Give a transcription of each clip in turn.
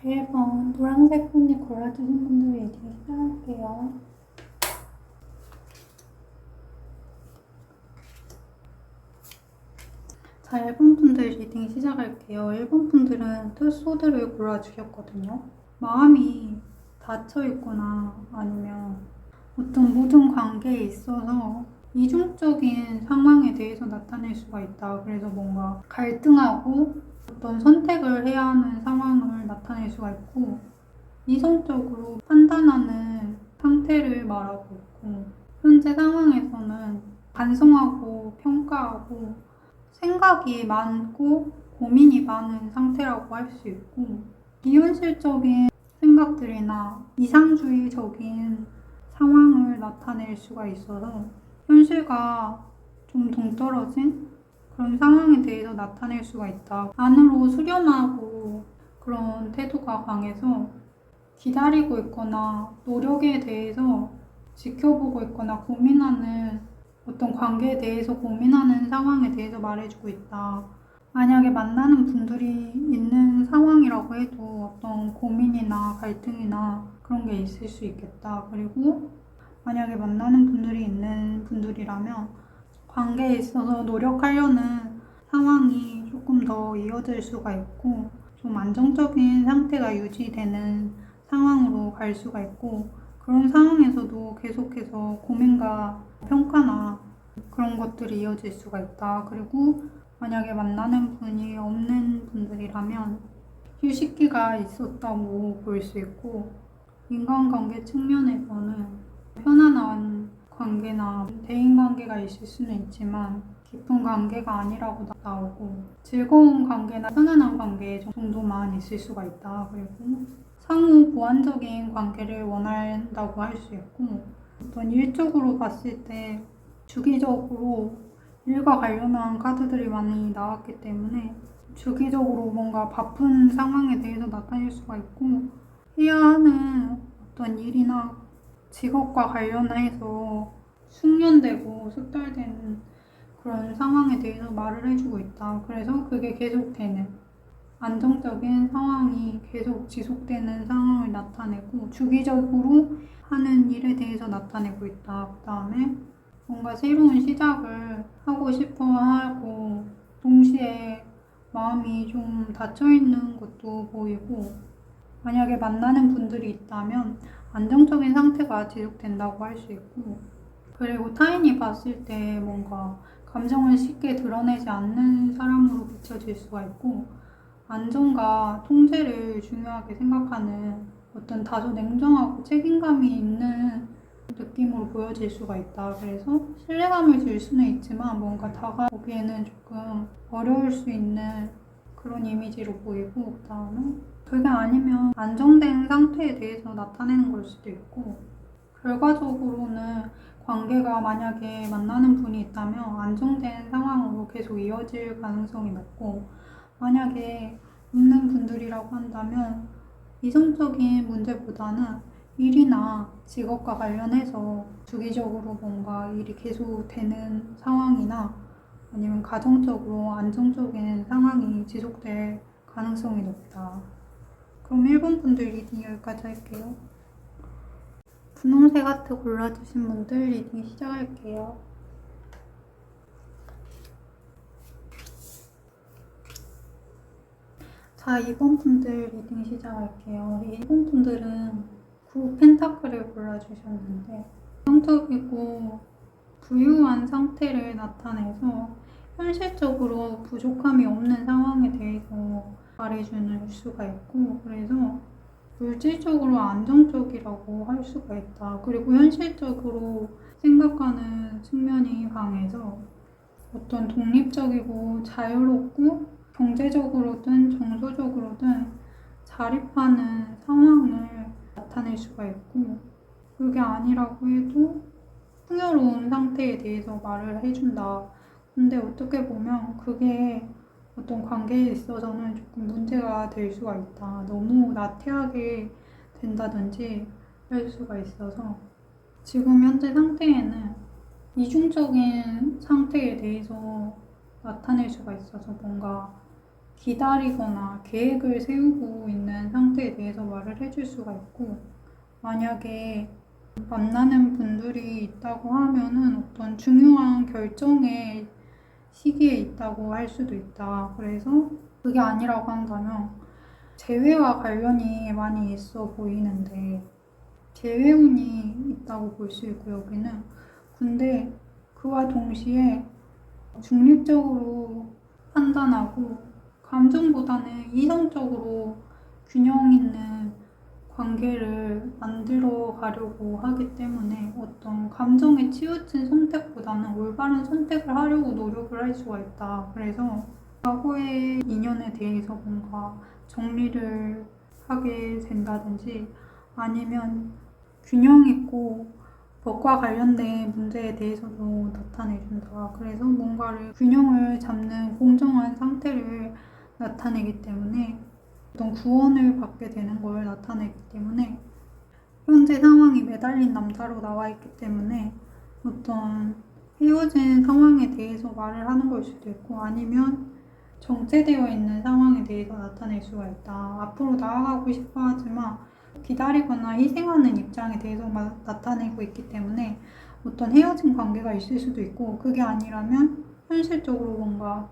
1번 노란색 손이 골라주신 분들 리딩 시작할게요. 자, 1번 분들 리딩 시작할게요. 1번 분들은 특소들을 골라주셨거든요. 마음이 닫혀있거나 아니면 어떤 모든 관계에 있어서 이중적인 상황에 대해서 나타낼 수가 있다. 그래서 뭔가 갈등하고 어떤 선택을 해야 하는 상황을 나타낼 수가 있고, 이성적으로 판단하는 상태를 말하고 있고, 현재 상황에서는 반성하고 평가하고 생각이 많고 고민이 많은 상태라고 할 수 있고, 비현실적인 생각들이나 이상주의적인 상황을 나타낼 수가 있어서 현실과 좀 동떨어진 그런 상황에 대해서 나타낼 수가 있다. 안으로 수렴하고 그런 태도가 강해서 기다리고 있거나 노력에 대해서 지켜보고 있거나 고민하는, 어떤 관계에 대해서 고민하는 상황에 대해서 말해주고 있다. 만약에 만나는 분들이 있는 상황이라고 해도 어떤 고민이나 갈등이나 그런 게 있을 수 있겠다. 그리고 만약에 만나는 분들이 있는 분들이라면 관계에 있어서 노력하려는 상황이 조금 더 이어질 수가 있고, 좀 안정적인 상태가 유지되는 상황으로 갈 수가 있고, 그런 상황에서도 계속해서 고민과 평가나 그런 것들이 이어질 수가 있다. 그리고 만약에 만나는 분이 없는 분들이라면 휴식기가 있었다고 볼 수 있고, 인간관계 측면에서는 편안한 관계나 대인관계가 있을 수는 있지만 깊은 관계가 아니라고 나오고, 즐거운 관계나 편안한 관계 정도만 있을 수가 있다. 그리고 상호 보완적인 관계를 원한다고 할 수 있고, 어떤 일적으로 봤을 때 주기적으로 일과 관련한 카드들이 많이 나왔기 때문에 주기적으로 뭔가 바쁜 상황에 대해서 나타낼 수가 있고, 해야 하는 어떤 일이나 직업과 관련해서 숙련되고 숙달되는 그런 상황에 대해서 말을 해주고 있다. 그래서 그게 계속되는, 안정적인 상황이 계속 지속되는 상황을 나타내고, 주기적으로 하는 일에 대해서 나타내고 있다. 그 다음에 뭔가 새로운 시작을 하고 싶어 하고 동시에 마음이 좀 닫혀있는 것도 보이고, 만약에 만나는 분들이 있다면 안정적인 상태가 지속된다고 할 수 있고, 그리고 타인이 봤을 때 뭔가 감정을 쉽게 드러내지 않는 사람으로 비춰질 수가 있고, 안정과 통제를 중요하게 생각하는 어떤 다소 냉정하고 책임감이 있는 느낌으로 보여질 수가 있다. 그래서 신뢰감을 줄 수는 있지만 뭔가 다가오기에는 조금 어려울 수 있는 그런 이미지로 보이고, 그 다음에 그게 아니면 안정된 상태에 대해서 나타내는 걸 수도 있고, 결과적으로는 관계가 만약에 만나는 분이 있다면 안정된 상황으로 계속 이어질 가능성이 높고, 만약에 없는 분들이라고 한다면 이성적인 문제보다는 일이나 직업과 관련해서 주기적으로 뭔가 일이 계속 되는 상황이나 아니면 가정적으로 안정적인 상황이 지속될 가능성이 높다. 그럼 1번 분들 리딩 여기까지 할게요. 분홍색 하트 골라주신 분들 리딩 시작할게요. 자, 2번 분들 리딩 시작할게요. 2번 분들은 9 펜타클을 골라주셨는데, 성적이고 부유한 상태를 나타내서 현실적으로 부족함이 없는 상황에 대해서 말해주는 수가 있고, 그래서 물질적으로 안정적이라고 할 수가 있다. 그리고 현실적으로 생각하는 측면이 강해서 어떤 독립적이고 자유롭고 경제적으로든 정서적으로든 자립하는 상황을 나타낼 수가 있고, 그게 아니라고 해도 풍요로운 상태에 대해서 말을 해준다. 근데 어떻게 보면 그게 어떤 관계에 있어서는 조금 문제가 될 수가 있다. 너무 나태하게 된다든지 할 수가 있어서 지금 현재 상태에는 이중적인 상태에 대해서 나타낼 수가 있어서 뭔가 기다리거나 계획을 세우고 있는 상태에 대해서 말을 해줄 수가 있고, 만약에 만나는 분들이 있다고 하면은 어떤 중요한 결정의 시기에 있다고 할 수도 있다. 그래서 그게 아니라고 한다면 재회와 관련이 많이 있어 보이는데 재회운이 있다고 볼 수 있고 여기는 근데 그와 동시에 중립적으로 판단하고 감정보다는 이성적으로 균형 있는 관계를 만들어 가려고 하기 때문에 어떤 감정에 치우친 선택보다는 올바른 선택을 하려고 노력을 할 수가 있다. 그래서 과거의 인연에 대해서 뭔가 정리를 하게 된다든지 아니면 균형 있고 법과 관련된 문제에 대해서도 나타내준다. 그래서 뭔가를 균형을 잡는 공정한 상태를 나타내기 때문에 어떤 구원을 받게 되는 걸 나타내기 때문에 현재 상황이 매달린 남자로 나와 있기 때문에 어떤 헤어진 상황에 대해서 말을 하는 걸 수도 있고 아니면 정체되어 있는 상황에 대해서 나타낼 수가 있다. 앞으로 나아가고 싶어 하지만 기다리거나 희생하는 입장에 대해서 나타내고 있기 때문에 어떤 헤어진 관계가 있을 수도 있고 그게 아니라면 현실적으로 뭔가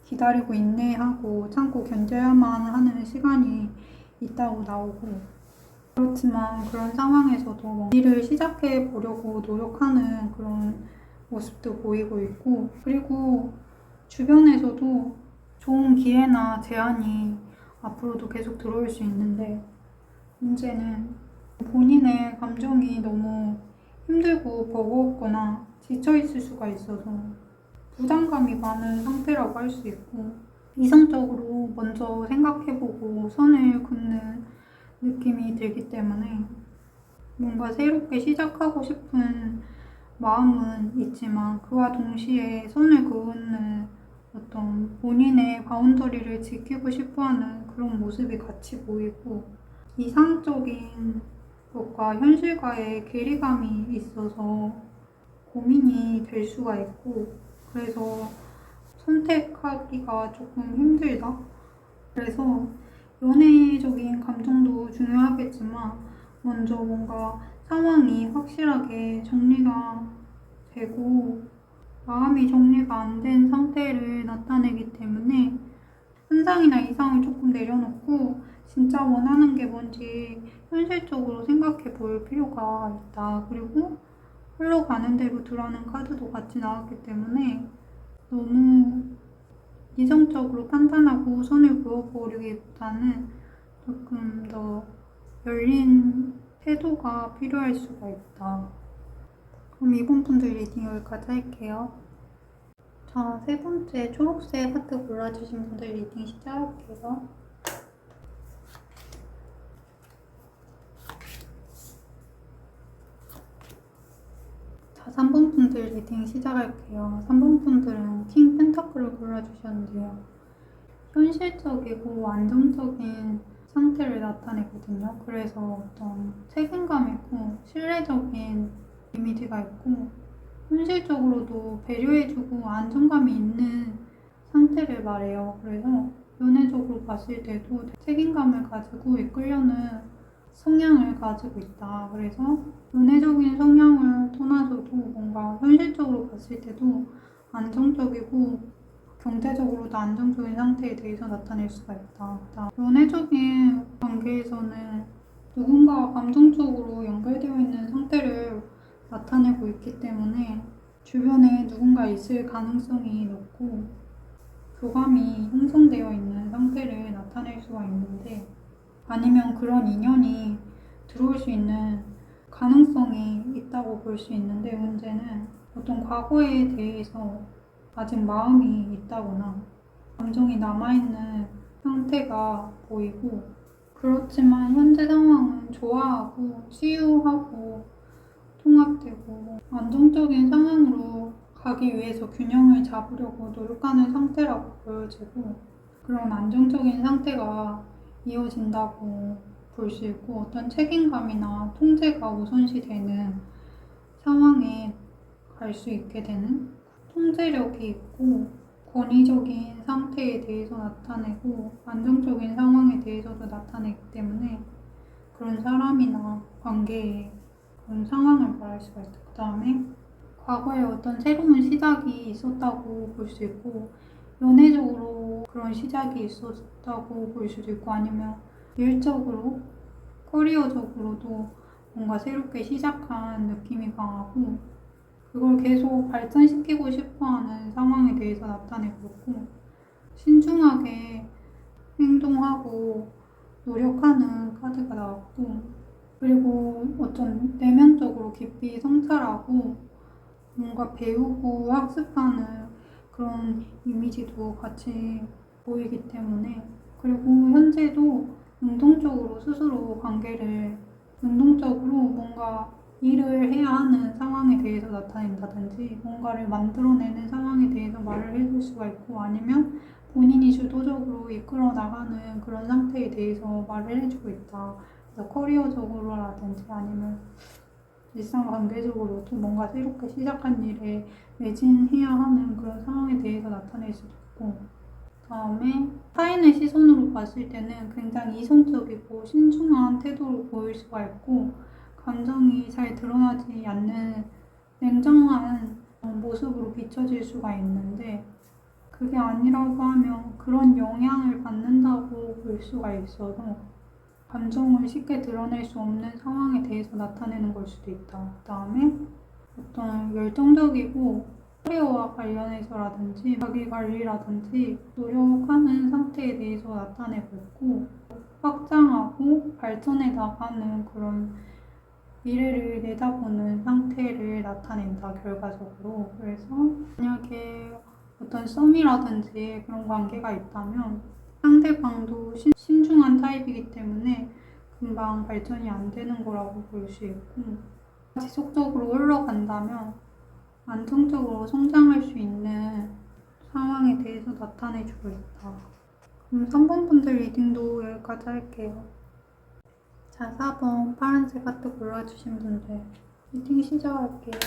기다리고 인내하고 참고 견뎌야만 하는 시간이 있다고 나오고 그렇지만 그런 상황에서도 일을 시작해 보려고 노력하는 그런 모습도 보이고 있고 그리고 주변에서도 좋은 기회나 제안이 앞으로도 계속 들어올 수 있는데 문제는 본인의 감정이 너무 힘들고 버거웠거나 지쳐있을 수가 있어서 부담감이 많은 상태라고 할 수 있고 이성적으로 먼저 생각해보고 선을 긋는 느낌이 들기 때문에 뭔가 새롭게 시작하고 싶은 마음은 있지만 그와 동시에 선을 그으는 어떤 본인의 바운더리를 지키고 싶어하는 그런 모습이 같이 보이고 이상적인 것과 현실과의 괴리감이 있어서 고민이 될 수가 있고 그래서 선택하기가 조금 힘들다. 그래서 연애적인 감정도 중요하겠지만 먼저 뭔가 상황이 확실하게 정리가 되고 마음이 정리가 안 된 상태를 나타내기 때문에 현상이나 이상을 조금 내려놓고 진짜 원하는 게 뭔지 현실적으로 생각해 볼 필요가 있다. 그리고 흘러가는 대로 두라는 카드도 같이 나왔기 때문에 너무 이성적으로 판단하고 선을 그어버리기보다는 조금 더 열린 태도가 필요할 수가 있다. 그럼 이번 분들 리딩 여기까지 할게요. 자, 세 번째 초록색 하트 골라주신 분들 리딩 시작할게요. 자, 3번 분들 리딩 시작할게요. 3번 분들은 킹 펜타클을 골라주셨는데요. 현실적이고 안정적인 상태를 나타내거든요. 그래서 어떤 책임감 있고 신뢰적인 이미지가 있고 현실적으로도 배려해주고 안정감이 있는 상태를 말해요. 그래서 연애적으로 봤을 때도 책임감을 가지고 이끌려는 성향을 가지고 있다. 그래서 연애적인 성향을 떠나서도 뭔가 현실적으로 봤을 때도 안정적이고 경제적으로도 안정적인 상태에 대해서 나타낼 수가 있다. 연애적인 관계에서는 누군가와 감정적으로 연결되어 있는 상태를 나타내고 있기 때문에 주변에 누군가 있을 가능성이 높고 교감이 형성되어 있는 상태를 나타낼 수가 있는데 아니면 그런 인연이 들어올 수 있는 가능성이 있다고 볼 수 있는데 문제는 어떤 과거에 대해서 아직 마음이 있다거나 감정이 남아있는 상태가 보이고 그렇지만 현재 상황은 좋아하고 치유하고 통합되고 안정적인 상황으로 가기 위해서 균형을 잡으려고 노력하는 상태라고 보여지고 그런 안정적인 상태가 이어진다고 볼 수 있고 어떤 책임감이나 통제가 우선시되는 상황에 갈 수 있게 되는 통제력이 있고 권위적인 상태에 대해서 나타내고 안정적인 상황에 대해서도 나타내기 때문에 그런 사람이나 관계에 그런 상황을 말할 수가 있다. 그 다음에 과거에 어떤 새로운 시작이 있었다고 볼 수 있고 연애적으로 그런 시작이 있었다고 볼 수도 있고 아니면 일적으로 커리어적으로도 뭔가 새롭게 시작한 느낌이 강하고 그걸 계속 발전시키고 싶어하는 상황에 대해서 나타내고 있고 신중하게 행동하고 노력하는 카드가 나왔고 그리고 어떤 내면적으로 깊이 성찰하고 뭔가 배우고 학습하는 그런 이미지도 같이 보이기 때문에 그리고 현재도 능동적으로 스스로 관계를 능동적으로 뭔가 일을 해야 하는 상황에 대해서 나타낸다든지 뭔가를 만들어내는 상황에 대해서 말을 해줄 수가 있고 아니면 본인이 주도적으로 이끌어 나가는 그런 상태에 대해서 말을 해주고 있다. 그래서 커리어적으로라든지 아니면 일상관계적으로도 뭔가 새롭게 시작한 일에 매진해야 하는 그런 상황에 대해서 나타낼 수도 있고 다음에 타인의 시선으로 봤을 때는 굉장히 이성적이고 신중한 태도를 보일 수가 있고 감정이 잘 드러나지 않는 냉정한 모습으로 비춰질 수가 있는데 그게 아니라고 하면 그런 영향을 받는다고 볼 수가 있어서 감정을 쉽게 드러낼 수 없는 상황에 대해서 나타내는 걸 수도 있다. 그 다음에 어떤 열정적이고 커리어와 관련해서라든지 자기 관리라든지 노력하는 상태에 대해서 나타내고 있고 확장하고 발전해 나가는 그런 미래를 내다보는 상태를 나타낸다 결과적으로. 그래서 만약에 어떤 썸이라든지 그런 관계가 있다면 상대방도 신중한 타입이기 때문에 금방 발전이 안 되는 거라고 볼 수 있고 지속적으로 흘러간다면 안정적으로 성장할 수 있는 상황에 대해서 나타내주고 있다. 그럼 3번 분들 리딩도 여기까지 할게요. 자, 4번 파란색 하트 골라주신 분들 리딩 시작할게요.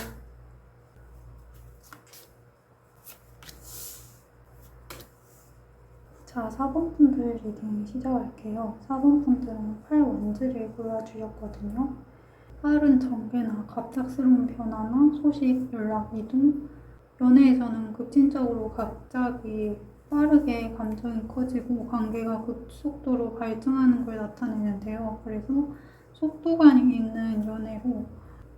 자, 4번 분들 리딩 시작할게요. 4번 분들은 8 원즈를 골라주셨거든요. 8은 전개나 갑작스러운 변화나 소식, 연락, 이동 연애에서는 급진적으로 갑자기 빠르게 감정이 커지고 관계가 급속도로 발전하는 걸 나타내는데요. 그래서 속도감 있는 연애로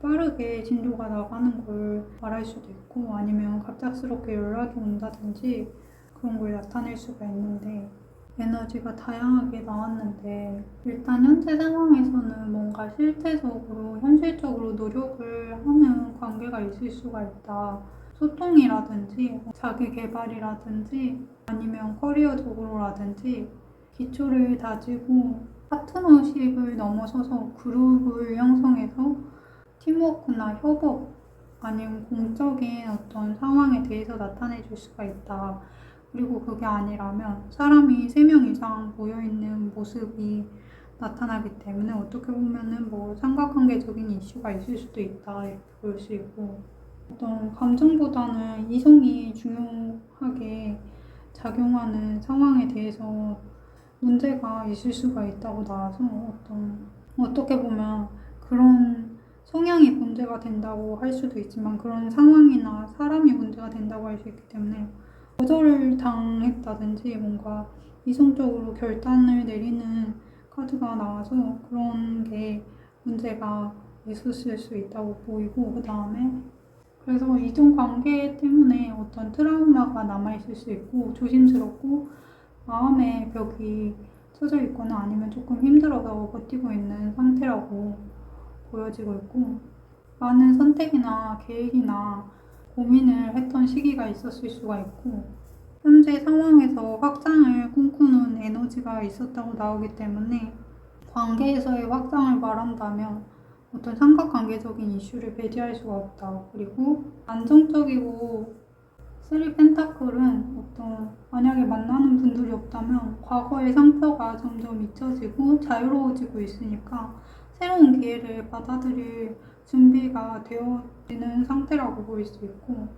빠르게 진도가 나가는 걸 말할 수도 있고 아니면 갑작스럽게 연락이 온다든지 그런 걸 나타낼 수가 있는데 에너지가 다양하게 나왔는데 일단 현재 상황에서는 뭔가 실제적으로 현실적으로 노력을 하는 관계가 있을 수가 있다. 소통이라든지 자기 개발이라든지 아니면 커리어적으로라든지 기초를 다지고 파트너십을 넘어서서 그룹을 형성해서 팀워크나 협업 아니면 공적인 어떤 상황에 대해서 나타내 줄 수가 있다. 그리고 그게 아니라면 사람이 3명 이상 모여있는 모습이 나타나기 때문에 어떻게 보면은 뭐 삼각관계적인 이슈가 있을 수도 있다 이렇게 볼 수 있고 어떤 감정보다는 이성이 중요하게 작용하는 상황에 대해서 문제가 있을 수가 있다고 나와서 어떻게 보면 그런 성향이 문제가 된다고 할 수도 있지만 그런 상황이나 사람이 문제가 된다고 할 수 있기 때문에 거절을 당했다든지 뭔가 이성적으로 결단을 내리는 카드가 나와서 그런 게 문제가 있었을 수 있다고 보이고 그 다음에 그래서 이전 관계 때문에 어떤 트라우마가 남아있을 수 있고 조심스럽고 마음의 벽이 쳐져 있거나 아니면 조금 힘들어서 버티고 있는 상태라고 보여지고 있고 많은 선택이나 계획이나 고민을 했던 시기가 있었을 수가 있고 현재 상황에서 확장을 꿈꾸는 에너지가 있었다고 나오기 때문에 관계에서의 확장을 말한다면 어떤 삼각관계적인 이슈를 배제할 수가 없다. 그리고 안정적이고 3 펜타클은 만약에 만나는 분들이 없다면 과거의 상처가 점점 잊혀지고 자유로워지고 있으니까 새로운 기회를 받아들일 준비가 되어지는 상태라고 보일 수 있고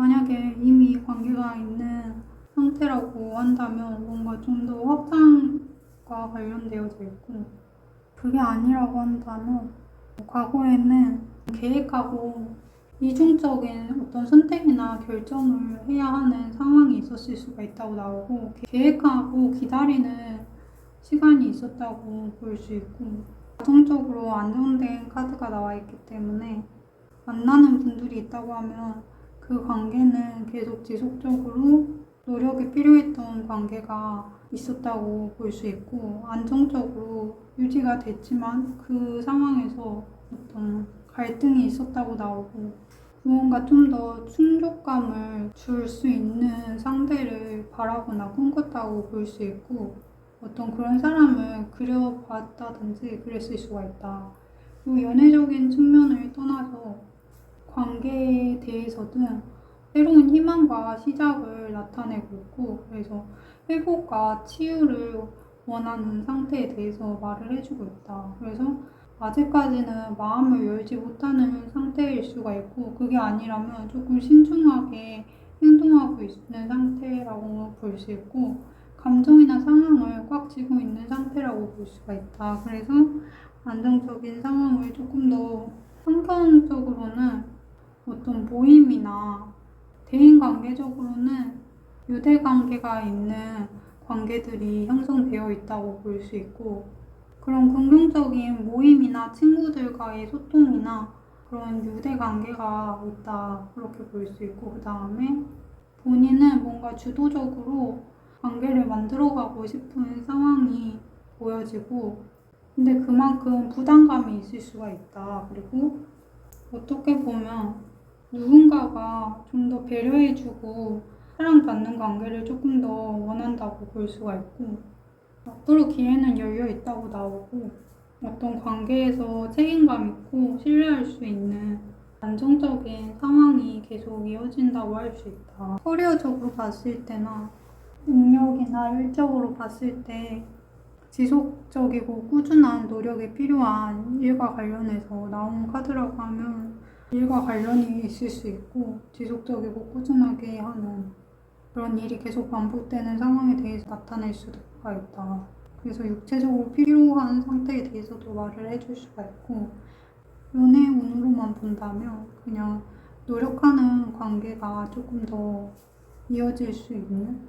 만약에 이미 관계가 있는 상태라고 한다면 뭔가 좀 더 확장과 관련되어져 있고, 그게 아니라고 한다면 과거에는 계획하고 이중적인 어떤 선택이나 결정을 해야 하는 상황이 있었을 수가 있다고 나오고, 계획하고 기다리는 시간이 있었다고 볼 수 있고, 가정적으로 안정된 카드가 나와 있기 때문에 만나는 분들이 있다고 하면 그 관계는 계속 지속적으로 노력이 필요했던 관계가 있었다고 볼 수 있고, 안정적으로 유지가 됐지만 그 상황에서 어떤 갈등이 있었다고 나오고, 무언가 좀 더 충족감을 줄 수 있는 상대를 바라거나 꿈꿨다고 볼 수 있고, 어떤 그런 사람을 그려봤다든지 그랬을 수가 있다. 그리고 연애적인 측면을 떠나서 관계에 대해서든 새로운 희망과 시작을 나타내고 있고, 그래서 회복과 치유를 원하는 상태에 대해서 말을 해주고 있다. 그래서 아직까지는 마음을 열지 못하는 상태일 수가 있고, 그게 아니라면 조금 신중하게 행동하고 있는 상태라고 볼 수 있고, 감정이나 상황을 꽉 쥐고 있는 상태라고 볼 수가 있다. 그래서 안정적인 상황을 조금 더, 성경적으로는 어떤 모임이나 대인관계적으로는 유대관계가 있는 관계들이 형성되어 있다고 볼 수 있고, 그런 긍정적인 모임이나 친구들과의 소통이나 그런 유대관계가 있다, 그렇게 볼 수 있고, 그 다음에 본인은 뭔가 주도적으로 관계를 만들어가고 싶은 상황이 보여지고, 근데 그만큼 부담감이 있을 수가 있다. 그리고 어떻게 보면 누군가가 좀 더 배려해주고 사랑받는 관계를 조금 더 원한다고 볼 수가 있고, 앞으로 기회는 열려 있다고 나오고, 어떤 관계에서 책임감 있고 신뢰할 수 있는 안정적인 상황이 계속 이어진다고 할 수 있다. 커리어적으로 봤을 때나 능력이나 일적으로 봤을 때 지속적이고 꾸준한 노력이 필요한 일과 관련해서 나온 카드라고 하면 일과 관련이 있을 수 있고, 지속적이고 꾸준하게 하는 그런 일이 계속 반복되는 상황에 대해서 나타낼 수가 있다. 그래서 육체적으로 필요한 상태에 대해서도 말을 해줄 수가 있고, 연애 운으로만 본다면 그냥 노력하는 관계가 조금 더 이어질 수 있는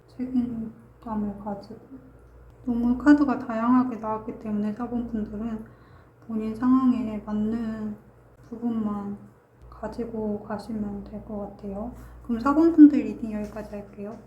책임감을 가지고, 너무 카드가 다양하게 나왔기 때문에 4번 분들은 본인 상황에 맞는 부분만 가지고 가시면 될 것 같아요. 그럼 4번 분들 리딩 여기까지 할게요.